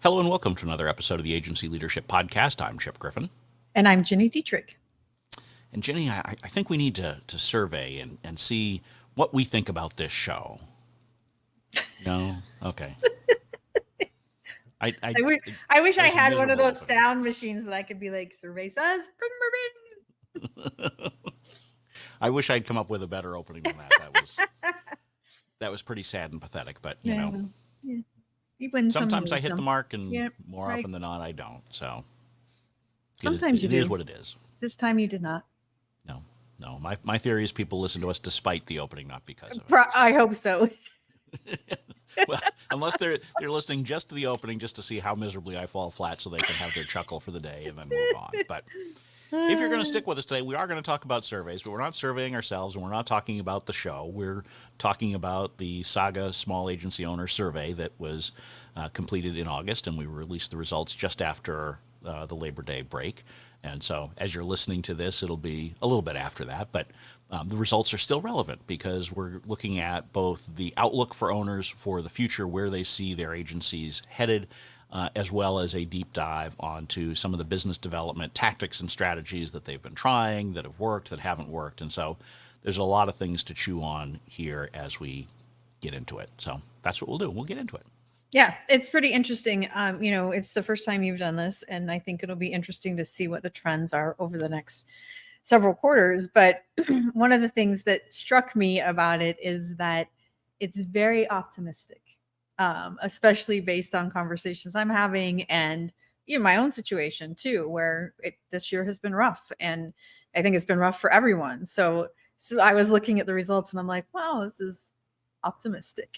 Hello and welcome to another episode of the Agency Leadership Podcast. I'm Chip Griffin. And I'm Gini Dietrich. And Ginny, I think we need to survey and see what we think about this show. No? Okay. I wish I had one of those opening. sound machines that I could be like, survey says, bring, I wish I'd come up with a better opening than that. That was pretty sad and pathetic, but you know. Yeah. You win Sometimes some, I hit the mark and more right. often than not I don't. So sometimes it is what it is. This time you did not. No. My theory is people listen to us despite the opening, not because of it. I hope so. Well, unless they're listening just to the opening, just to see how miserably I fall flat, so they can have their chuckle for the day and then move on. But if you're going to stick with us today, we are going to talk about surveys, but we're not surveying ourselves, and we're not talking about the show. We're talking about the SAGA Small Agency Owner Survey that was completed in August, and we released the results just after the Labor Day break. And so as you're listening to this, it'll be a little bit after that, but the results are still relevant because we're looking at both the outlook for owners for the future, where they see their agencies headed, as well as a deep dive onto some of the business development tactics and strategies that they've been trying, that have worked, that haven't worked. And so there's a lot of things to chew on here as we get into it. So that's what we'll do. We'll get into it. Yeah, it's pretty interesting. It's the first time you've done this, and I think it'll be interesting to see what the trends are over the next several quarters. But one of the things that struck me about it is that it's very optimistic, especially based on conversations I'm having and my own situation too, where this year has been rough, and I think it's been rough for everyone. So I was looking at the results and I'm like, wow, this is optimistic.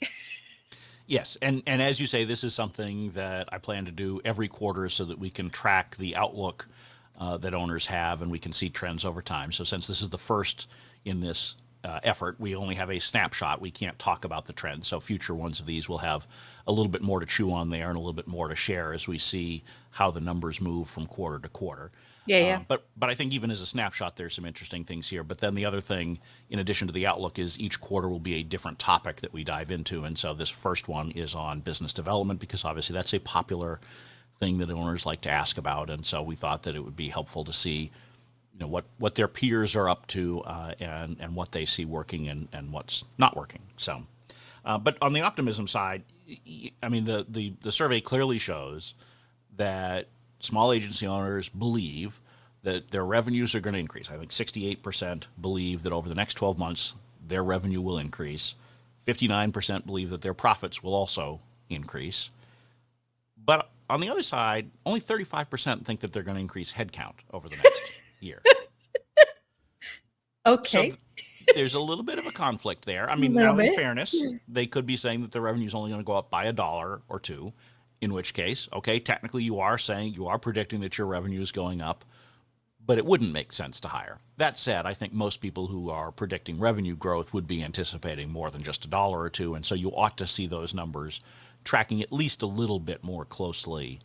Yes, and as you say, this is something that I plan to do every quarter so that we can track the outlook that owners have and we can see trends over time. So since this is the first in this effort, we only have a snapshot. We can't talk about the trends. So future ones of these will have a little bit more to chew on there and a little bit more to share as we see how the numbers move from quarter to quarter. Yeah. But I think even as a snapshot, there's some interesting things here. But then the other thing, in addition to the outlook, is each quarter will be a different topic that we dive into. And so this first one is on business development, because obviously that's a popular thing that owners like to ask about. And so we thought that it would be helpful to see, what their peers are up to and what they see working and what's not working. So, but on the optimism side, I mean, the survey clearly shows that small agency owners believe that their revenues are going to increase. I think 68% believe that over the next 12 months, their revenue will increase. 59% believe that their profits will also increase. But on the other side, only 35% think that they're going to increase headcount over the next year. Okay. So there's a little bit of a conflict there. I mean, now in fairness, they could be saying that the revenue is only going to go up by $1 or $2. In which case, okay, technically you are predicting that your revenue is going up, but it wouldn't make sense to hire. That said, I think most people who are predicting revenue growth would be anticipating more than just $1 or $2, and so you ought to see those numbers tracking at least a little bit more closely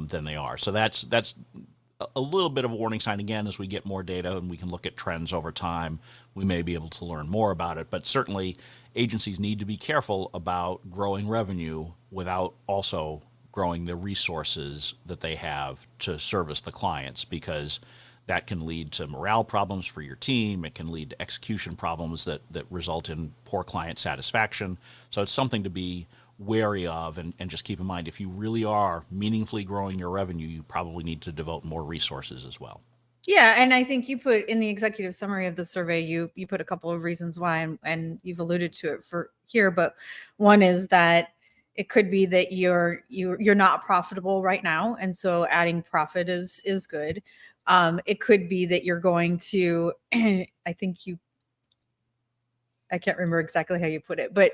than they are. So that's a little bit of a warning sign. Again, as we get more data and we can look at trends over time, we may be able to learn more about it. But certainly, agencies need to be careful about growing revenue without also growing the resources that they have to service the clients, because that can lead to morale problems for your team. It can lead to execution problems that result in poor client satisfaction. So it's something to be wary of, and just keep in mind, if you really are meaningfully growing your revenue, you probably need to devote more resources as well. Yeah, and I think you put in the executive summary of the survey, you put a couple of reasons why, and you've alluded to it for here, but one is that it could be that you're not profitable right now, and so adding profit is good. It could be that you're going to, I can't remember exactly how you put it, but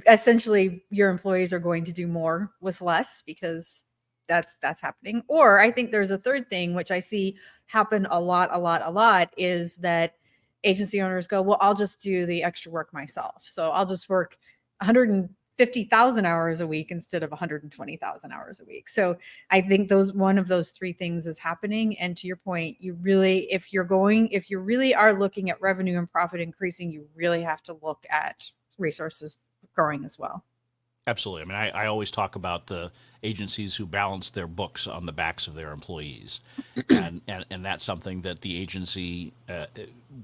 essentially your employees are going to do more with less, because that's happening. Or I think there's a third thing, which I see happen a lot, is that agency owners go, well, I'll just do the extra work myself. So I'll just work 150,000 hours a week instead of 120,000 hours a week. So I think one of those three things is happening. And to your point, if you really are looking at revenue and profit increasing, you really have to look at resources growing as well. Absolutely. I mean, I always talk about the agencies who balance their books on the backs of their employees. And that's something that the agency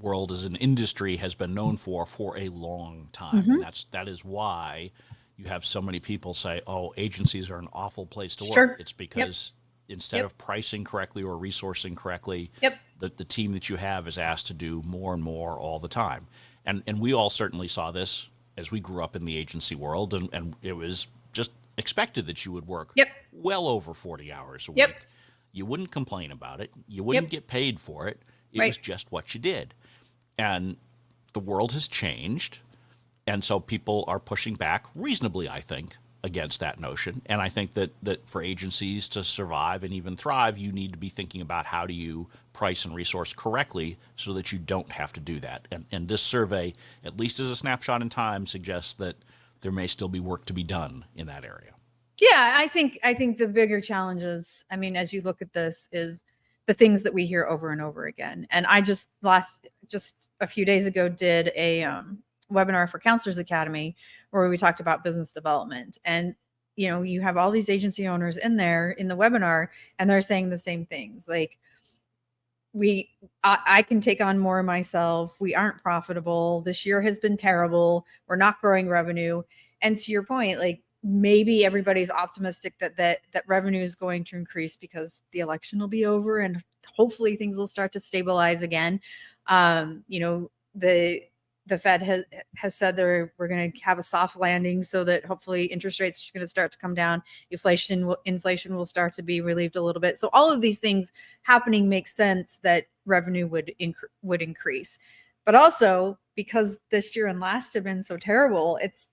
world as an industry has been known for a long time. And Hmm. that is why you have so many people say, oh, agencies are an awful place to work. Sure. It's Yep. because instead Yep. of pricing correctly or resourcing correctly, Yep. the team that you have is asked to do more and more all the time. And we all certainly saw this as we grew up in the agency world, and it was just expected that you would work Yep. well over 40 hours a Yep. week. You wouldn't complain about it. You Yep. wouldn't get paid for it. It Right. was just what you did. And the world has changed. And so people are pushing back reasonably, I think, against that notion. And I think that for agencies to survive and even thrive, you need to be thinking about how do you price and resource correctly so that you don't have to do that. And this survey, at least as a snapshot in time, suggests that there may still be work to be done in that area. Yeah, I think the bigger challenges, I mean, as you look at this, is the things that we hear over and over again. And I just a few days ago did a webinar for Counselors Academy where we talked about business development. And you have all these agency owners in there in the webinar, and they're saying the same things. Like, I can take on more myself. We aren't profitable. This year has been terrible. We're not growing revenue. And to your point, like, maybe everybody's optimistic that revenue is going to increase because the election will be over and hopefully things will start to stabilize again. The Fed has said we're going to have a soft landing so that hopefully interest rates are going to start to come down. Inflation will start to be relieved a little bit. So all of these things happening makes sense that revenue would increase. But also, because this year and last have been so terrible, it's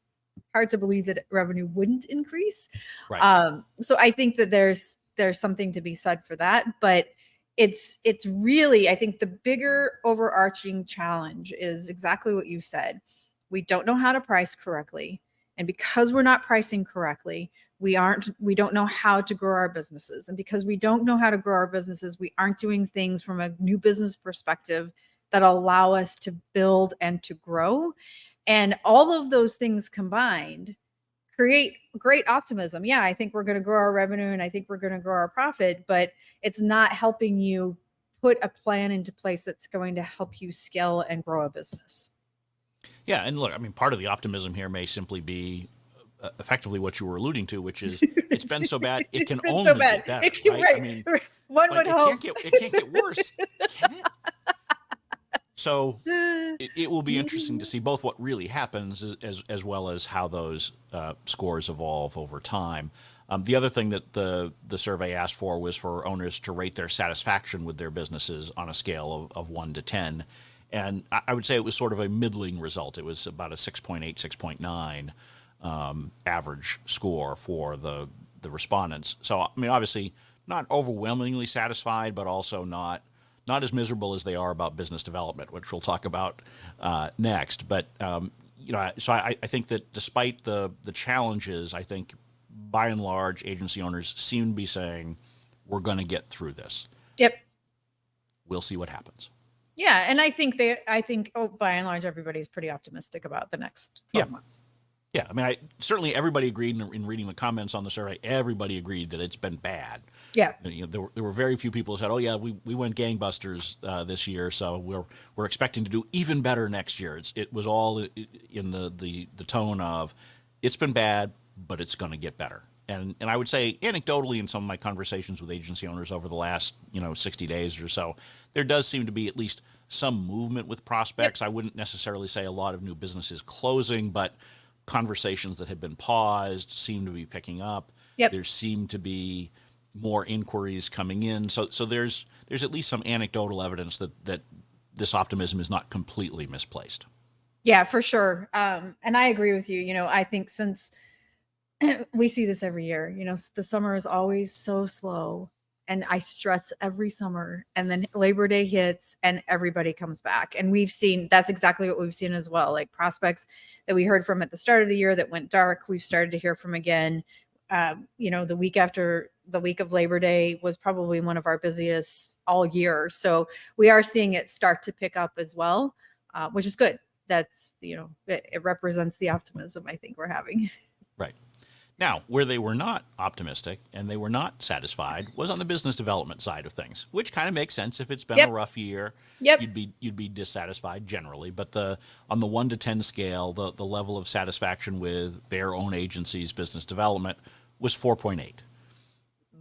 hard to believe that revenue wouldn't increase. Right. So I think that there's something to be said for that. But it's really, I think the bigger overarching challenge is exactly what you said. We don't know how to price correctly. And because we're not pricing correctly, we don't know how to grow our businesses. And because we don't know how to grow our businesses, we aren't doing things from a new business perspective that allow us to build and to grow. And all of those things combined create great optimism. Yeah, I think we're going to grow our revenue and I think we're going to grow our profit, but it's not helping you put a plan into place that's going to help you scale and grow a business. Yeah. And look, I mean, part of the optimism here may simply be effectively what you were alluding to, which is it's been so bad, it can It's been so only bad. get better, right? Right. I mean, One like would hope. it can't get worse, can it? So it will be interesting to see both what really happens as well as how those scores evolve over time. The other thing that the survey asked for was for owners to rate their satisfaction with their businesses on a scale of 1 to 10. And I would say it was sort of a middling result. It was about a 6.8, 6.9 average score for the respondents. So, I mean, obviously not overwhelmingly satisfied, but also not as miserable as they are about business development, which we'll talk about next. But so I think that despite the challenges, I think by and large agency owners seem to be saying we're going to get through this. Yep. We'll see what happens. Yeah, and I think by and large everybody's pretty optimistic about the next 12 months. Yeah, I mean, certainly everybody agreed in reading the comments on the survey. Everybody agreed that it's been bad. Yeah, there were very few people who said, "Oh yeah, we went gangbusters this year, so we're expecting to do even better next year." It was all in the tone of, "It's been bad, but it's going to get better." And I would say anecdotally in some of my conversations with agency owners over the last 60 days or so, there does seem to be at least some movement with prospects. Yep. I wouldn't necessarily say a lot of new businesses closing, but conversations that had been paused seem to be picking up. Yep. There seem to be more inquiries coming in. So there's at least some anecdotal evidence that this optimism is not completely misplaced. Yeah, for sure. And I agree with you. I think since we see this every year, the summer is always so slow. And I stress every summer, and then Labor Day hits and everybody comes back. And that's exactly what we've seen as well. Like prospects that we heard from at the start of the year that went dark, we've started to hear from again. The week after the week of Labor Day was probably one of our busiest all year. So we are seeing it start to pick up as well, which is good. That's, it represents the optimism I think we're having. Right. Now, where they were not optimistic and they were not satisfied was on the business development side of things, which kind of makes sense. If it's been a Yep. rough year, Yep. you'd be dissatisfied generally. But on the 1 to 10 scale, the level of satisfaction with their own agency's business development was 4.8.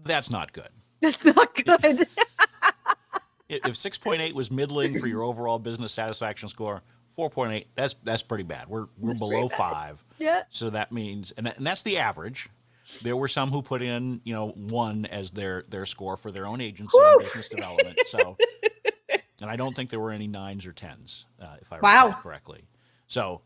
That's not good. That's not good. If 6.8 was middling for your overall business satisfaction score, 4.8, that's pretty bad. We're below 5. Yeah. So that means, and that's the average. There were some who put in, 1 as their score for their own agency on business development. So, and I don't think there were any 9s or 10s, if I recall correctly. So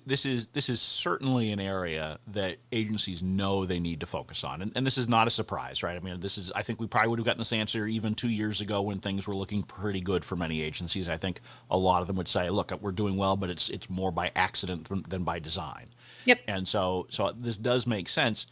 this is certainly an area that agencies know they need to focus on, and this is not a surprise, right? I mean, I think we probably would have gotten this answer even 2 years ago when things were looking pretty good for many agencies. I think a lot of them would say, "Look, we're doing well, but it's more by accident than by design." Yep. And so this does make sense.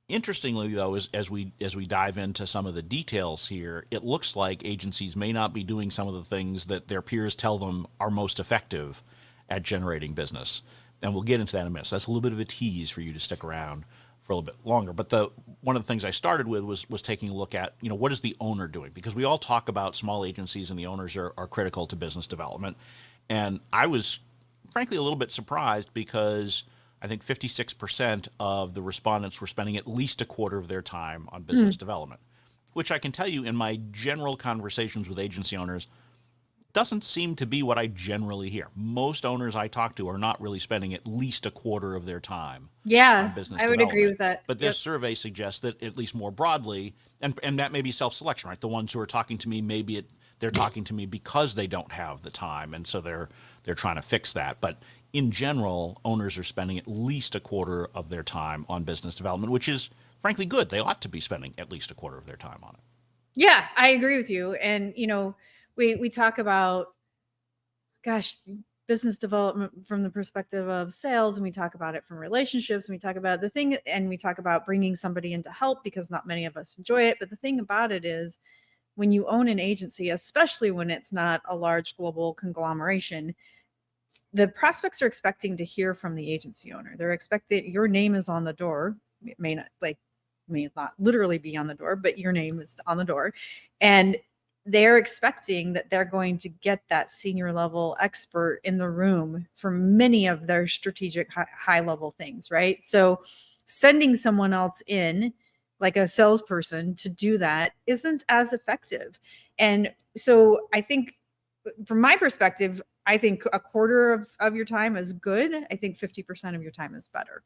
Interestingly, though, as we dive into some of the details here, it looks like agencies may not be doing some of the things that their peers tell them are most effective at generating business. And we'll get into that in a minute. So that's a little bit of a tease for you to stick around for a little bit longer. But one of the things I started with was taking a look at, what is the owner doing? Because we all talk about small agencies and the owners are critical to business development. And I was frankly a little bit surprised because I think 56% of the respondents were spending at least a quarter of their time on business development, which I can tell you in my general conversations with agency owners doesn't seem to be what I generally hear. Most owners I talk to are not really spending at least a quarter of their time on business development. I would agree with that. But this survey suggests that at least more broadly, and that may be self-selection, right? The ones who are talking to me, they're talking to me because they don't have the time, and so they're trying to fix that. But in general, owners are spending at least a quarter of their time on business development, which is frankly good. They ought to be spending at least a quarter of their time on it. Yeah, I agree with you. And we talk about, business development from the perspective of sales, and we talk about it from relationships, and we talk about and we talk about bringing somebody in to help because not many of us enjoy it. But the thing about it is, when you own an agency, especially when it's not a large global conglomeration, the prospects are expecting to hear from the agency owner. They're expecting your name is on the door. It may not literally be on the door, but your name is on the door. And they're expecting that they're going to get that senior level expert in the room for many of their strategic high level things, right? So sending someone else in, like a salesperson, to do that isn't as effective. And so I think from my perspective, I think a quarter of your time is good. I think 50% of your time is better.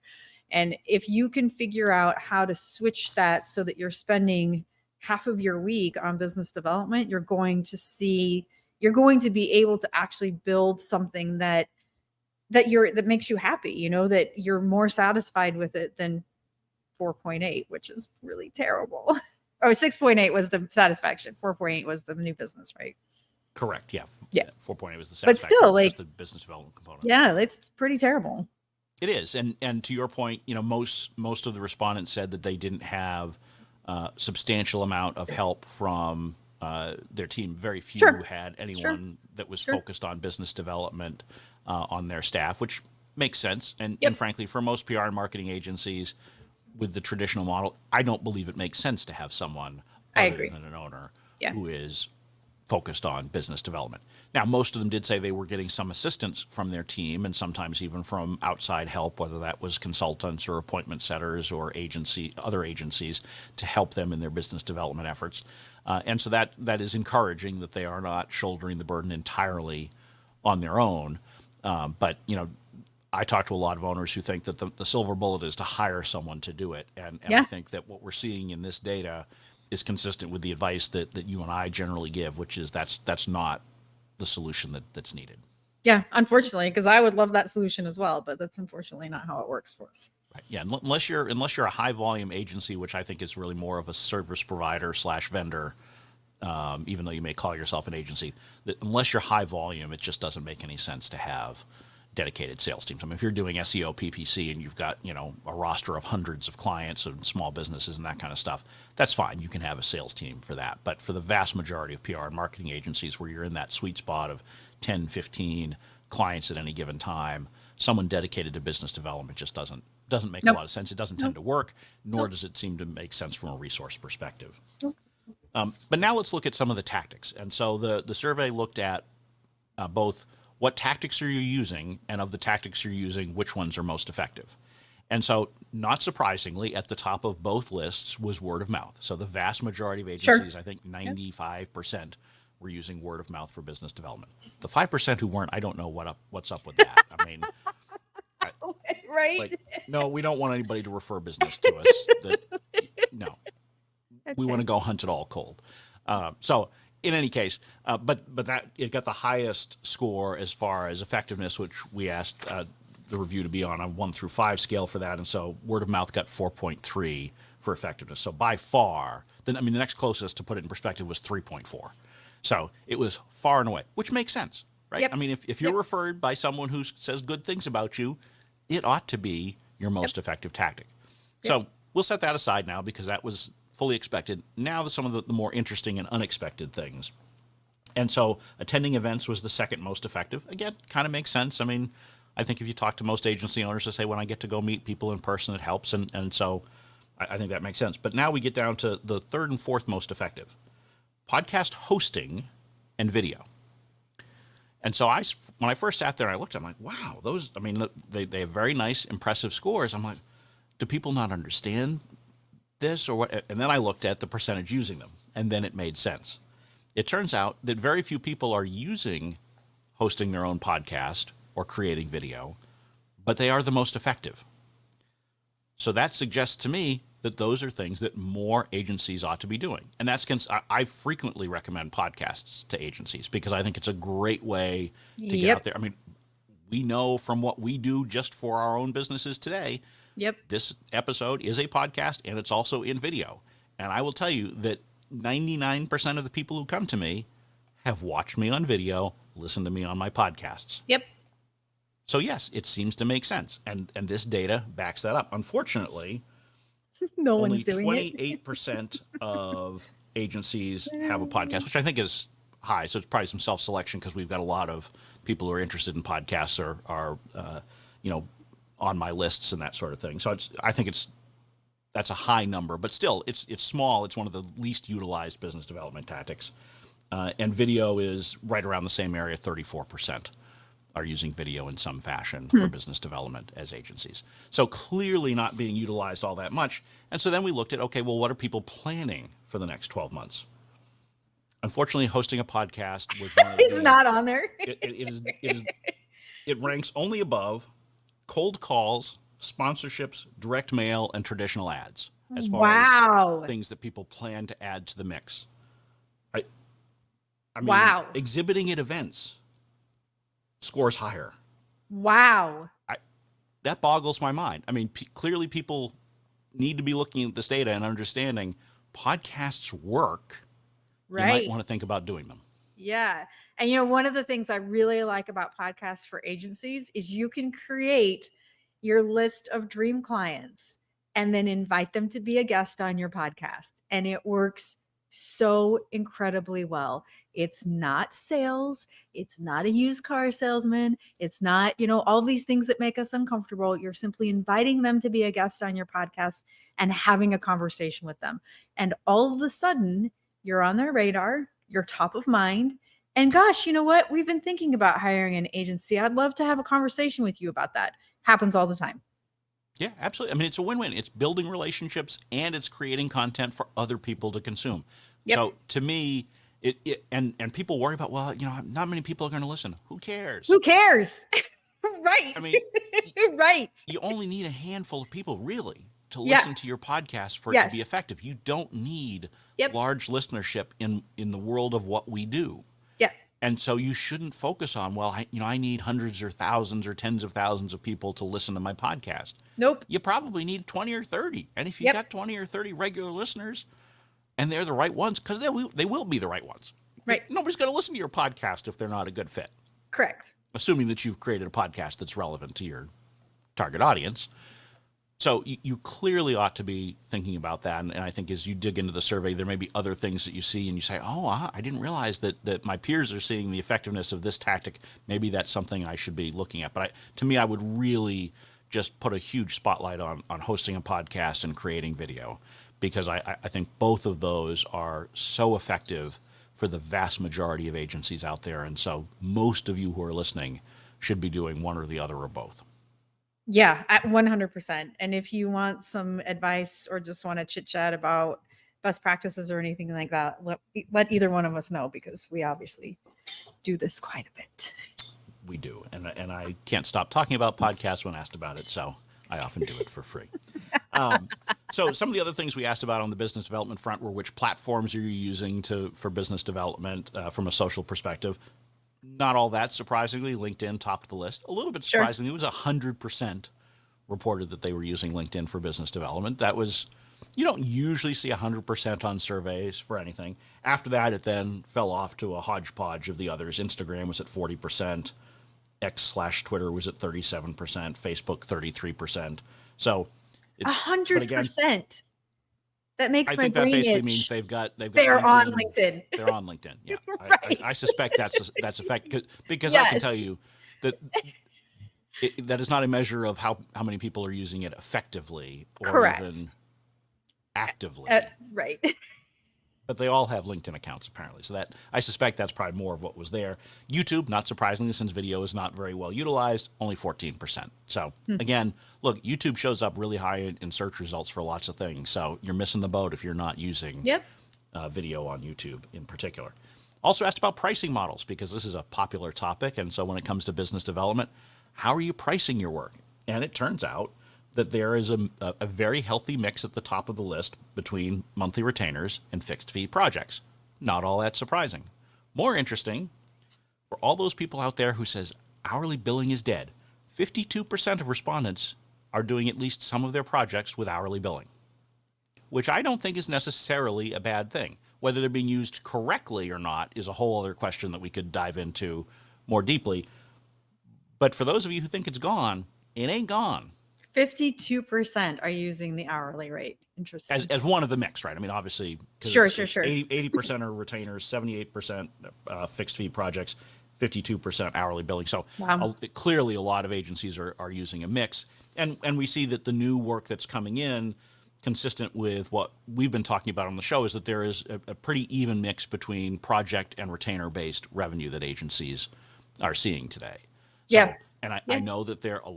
And if you can figure out how to switch that so that you're spending half of your week on business development, you're going to be able to actually build something that makes you happy, that you're more satisfied with it than 4.8, which is really terrible. 6.8 was the satisfaction. 4.8 was the new business, right? Correct. Yeah. Yeah. 4.8 was the satisfaction. But still, just the business development component. Yeah, it's pretty terrible. It is. And to your point, most of the respondents said that they didn't have substantial amount of help from their team. Very few had anyone that was focused on business development on their staff, which makes sense. And frankly, for most PR and marketing agencies with the traditional model, I don't believe it makes sense to have someone other than an owner who is focused on business development. Now, most of them did say they were getting some assistance from their team and sometimes even from outside help, whether that was consultants or appointment setters or other agencies to help them in their business development efforts. And so that is encouraging that they are not shouldering the burden entirely on their own. But I talk to a lot of owners who think that the silver bullet is to hire someone to do it. And I think that what we're seeing in this data is consistent with the advice that you and I generally give, which is that's not the solution that's needed. Yeah, unfortunately, because I would love that solution as well, but that's unfortunately not how it works for us. Right. Yeah, unless you're a high volume agency, which I think is really more of a service provider / vendor, even though you may call yourself an agency, unless you're high volume, it just doesn't make any sense to have dedicated sales teams. I mean, if you're doing SEO, PPC, and you've got, a roster of hundreds of clients and small businesses and that kind of stuff, that's fine. You can have a sales team for that. But for the vast majority of PR and marketing agencies where you're in that sweet spot of 10, 15 clients at any given time, someone dedicated to business development just doesn't Doesn't make a lot of sense. It doesn't tend to work, nor does it seem to make sense from a resource perspective. But now let's look at some of the tactics. And so the survey looked at both what tactics are you using, and of the tactics you're using, which ones are most effective. And so, not surprisingly, at the top of both lists was word of mouth. So the vast majority of agencies, I think 95%, were using word of mouth for business development. The 5% who weren't, I don't know what's up with that. I mean, right? Like, no, we don't want anybody to refer business to us. No, we want to go hunt it all cold. So in any case, but that it got the highest score as far as effectiveness, which we asked the review to be on a 1 through 5 scale for that. And so word of mouth got 4.3 for effectiveness. So by far, the next closest, to put it in perspective, was 3.4. So it was far and away, which makes sense, right? Yep. I mean, if you're referred by someone who says good things about you, it ought to be your most effective tactic. So we'll set that aside now, because that was fully expected. Now some of the more interesting and unexpected things. And so attending events was the second most effective. Again, kind of makes sense. I mean, I think if you talk to most agency owners, they say, when I get to go meet people in person, it helps. And so I think that makes sense. But now we get down to the third and fourth most effective: podcast hosting and video. And so when I first sat there, I looked, I'm like, wow, those, they have very nice, impressive scores. I'm like, do people not understand this or what? And then I looked at the percentage using them, and then it made sense. It turns out that very few people are using hosting their own podcast or creating video, but they are the most effective. So that suggests to me that those are things that more agencies ought to be doing. And I frequently recommend podcasts to agencies, because I think it's a great way to get out there. I mean, we know from what we do just for our own businesses today, this episode is a podcast, and it's also in video. And I will tell you that 99% of the people who come to me have watched me on video, listened to me on my podcasts. So yes, it seems to make sense. And this data backs that up. Unfortunately, no only one's doing 28% of agencies have a podcast, which I think is high. So it's probably some self-selection, because we've got a lot of people who are interested in podcasts are on my lists and that sort of thing. So I think that's a high number, but still it's small. It's one of the least utilized business development tactics. And video is right around the same area. 34% are using video in some fashion for business development as agencies. So clearly not being utilized all that much. And so then we looked at, okay, well, what are people planning for the next 12 months? Unfortunately, hosting a podcast was one of He's not on there. It ranks only above cold calls, sponsorships, direct mail, and traditional ads as far as things that people plan to add to the mix. I mean, exhibiting at events scores higher. That boggles my mind. I mean, clearly people need to be looking at this data and understanding podcasts work. You might want to think about doing them. Yeah. And one of the things I really like about podcasts for agencies is you can create your list of dream clients and then invite them to be a guest on your podcast. And it works so incredibly well. It's not sales. It's not a used car salesman. It's not, all these things that make us uncomfortable. You're simply inviting them to be a guest on your podcast and having a conversation with them. And all of a sudden, you're on their radar. You're top of mind. And gosh, you know what? We've been thinking about hiring an agency. I'd love to have a conversation with you about that. Happens all the time. Yeah, absolutely. I mean, it's a win-win. It's building relationships, and it's creating content for other people to consume. So to me, and people worry about, well, not many people are going to listen. Who cares? Right. I mean, right. You only need a handful of people really to listen to your podcast for it to be effective. You don't need large listenership in the world of what we do. And so you shouldn't focus on, well, I need hundreds or thousands or tens of thousands of people to listen to my podcast. Nope. You probably need 20 or 30. And if you got 20 or 30 regular listeners, and they're the right ones, because they will be the right ones. Right. Nobody's going to listen to your podcast if they're not a good fit. Correct. Assuming that you've created a podcast that's relevant to your target audience. So you clearly ought to be thinking about that. And I think as you dig into the survey, there may be other things that you see and you say, I didn't realize that my peers are seeing the effectiveness of this tactic. Maybe that's something I should be looking at. But to me, I would really just put a huge spotlight on hosting a podcast and creating video, because I think both of those are so effective for the vast majority of agencies out there. And so most of you who are listening should be doing one or the other or both. Yeah, at 100%. And if you want some advice or just want to chit chat about best practices or anything like that, let either one of us know, because we obviously do this quite a bit. We do. And I can't stop talking about podcasts when asked about it. So I often do it for free. So some of the other things we asked about on the business development front were which platforms are you using for business development from a social perspective. Not all that surprisingly, LinkedIn topped the list. A little bit surprisingly, It was 100% reported that they were using LinkedIn for business development. That was, you don't usually see 100% on surveys for anything. After that, it then fell off to a hodgepodge of the others. Instagram was at 40%. X/Twitter was at 37%, Facebook 33%. So 100%. That makes I my think that brain basically itch. means they're LinkedIn. On LinkedIn. They're on LinkedIn. Yeah, Right. I suspect that's a fact, because Yes. I can tell you that that is not a measure of how many people are using it effectively or Correct. even actively. Right. But they all have LinkedIn accounts apparently. So that, I suspect that's probably more of what was there. YouTube, not surprisingly, since video is not very well utilized, only 14%. So again, look, YouTube shows up really high in search results for lots of things. So you're missing the boat if you're not using video on YouTube in particular. Also asked about pricing models, because this is a popular topic. And so when it comes to business development, how are you pricing your work? And it turns out that there is a very healthy mix at the top of the list between monthly retainers and fixed fee projects. Not all that surprising. More interesting, for all those people out there who says hourly billing is dead, 52% of respondents are doing at least some of their projects with hourly billing, which I don't think is necessarily a bad thing. Whether they're being used correctly or not is a whole other question that we could dive into more deeply. But for those of you who think it's gone, it ain't gone. 52% are using the hourly rate. Interesting. As one of the mix, right? I mean, obviously, sure. 80% are retainers, 78% fixed fee projects, 52% hourly billing. So clearly a lot of agencies are using a mix. And we see that the new work that's coming in, consistent with what we've been talking about on the show, is that there is a pretty even mix between project and retainer-based revenue that agencies are seeing today. So, and I know that there are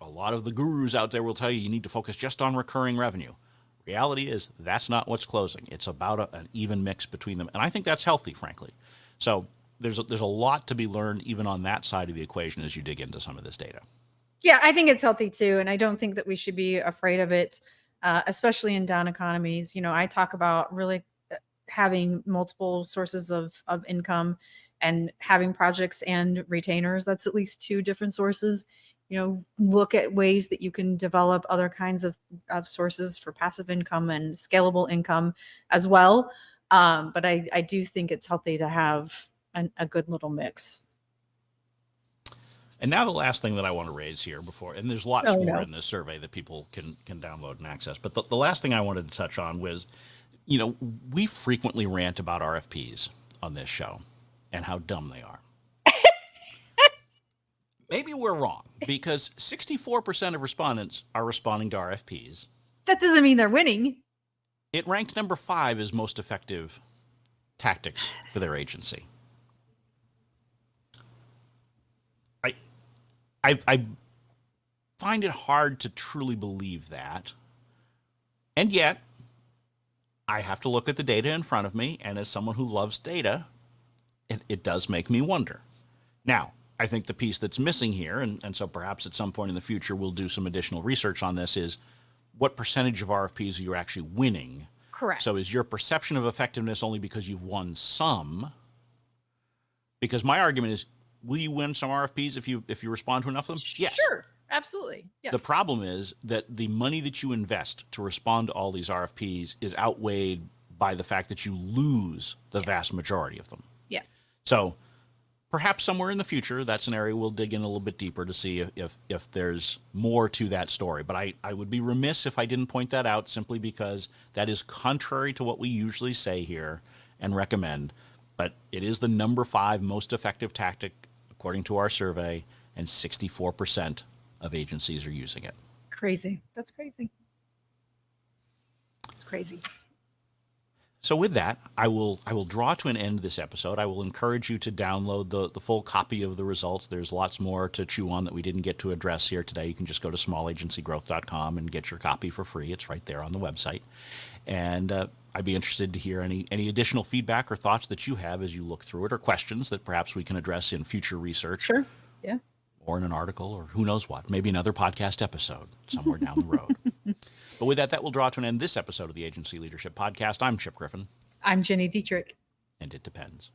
a lot of the gurus out there will tell you need to focus just on recurring revenue. Reality is that's not what's closing. It's about an even mix between them. And I think that's healthy, frankly. So there's a lot to be learned even on that side of the equation as you dig into some of this data. Yeah, I think it's healthy too. And I don't think that we should be afraid of it, especially in down economies. You know, I talk about really having multiple sources of income and having projects and retainers. That's at least two different sources. You know, look at ways that you can develop other kinds of sources for passive income and scalable income as well. But I do think it's healthy to have a good little mix. And now the last thing that I want to raise here before, and there's lots more in this survey that people can download and access, but the last thing I wanted to touch on was, you know, we frequently rant about RFPs on this show and how dumb they are. Maybe we're wrong, because 64% of respondents are responding to RFPs. That doesn't mean they're winning. It ranked number 5 as most effective tactics for their agency. I find it hard to truly believe that. And yet, I have to look at the data in front of me, and as someone who loves data, it does make me wonder. Now, I think the piece that's missing here, and so perhaps at some point in the future we'll do some additional research on this, is what percentage of RFPs are you actually winning? Correct. So is your perception of effectiveness only because you've won some? Because my argument is, will you win some RFPs if you respond to enough of them? Yes. Sure. Absolutely. Yes. The problem is that the money that you invest to respond to all these RFPs is outweighed by the fact that you lose the vast majority of them. Yeah. So perhaps somewhere in the future, that's an area we'll dig in a little bit deeper to see if there's more to that story. But I would be remiss if I didn't point that out, simply because that is contrary to what we usually say here and recommend. But it is the number 5 most effective tactic, according to our survey, and 64% of agencies are using it. Crazy. That's crazy. It's crazy. So with that, I will draw to an end this episode. I will encourage you to download the full copy of the results. There's lots more to chew on that we didn't get to address here today. You can just go to smallagencygrowth.com and get your copy for free. It's right there on the website. And I'd be interested to hear any additional feedback or thoughts that you have as you look through it, or questions that perhaps we can address in future research. Sure. Yeah. Or in an article, or who knows what, maybe another podcast episode somewhere down the road. But with that, that will draw to an end this episode of the Agency Leadership Podcast. I'm Chip Griffin. I'm Jenny Dietrich. And it depends.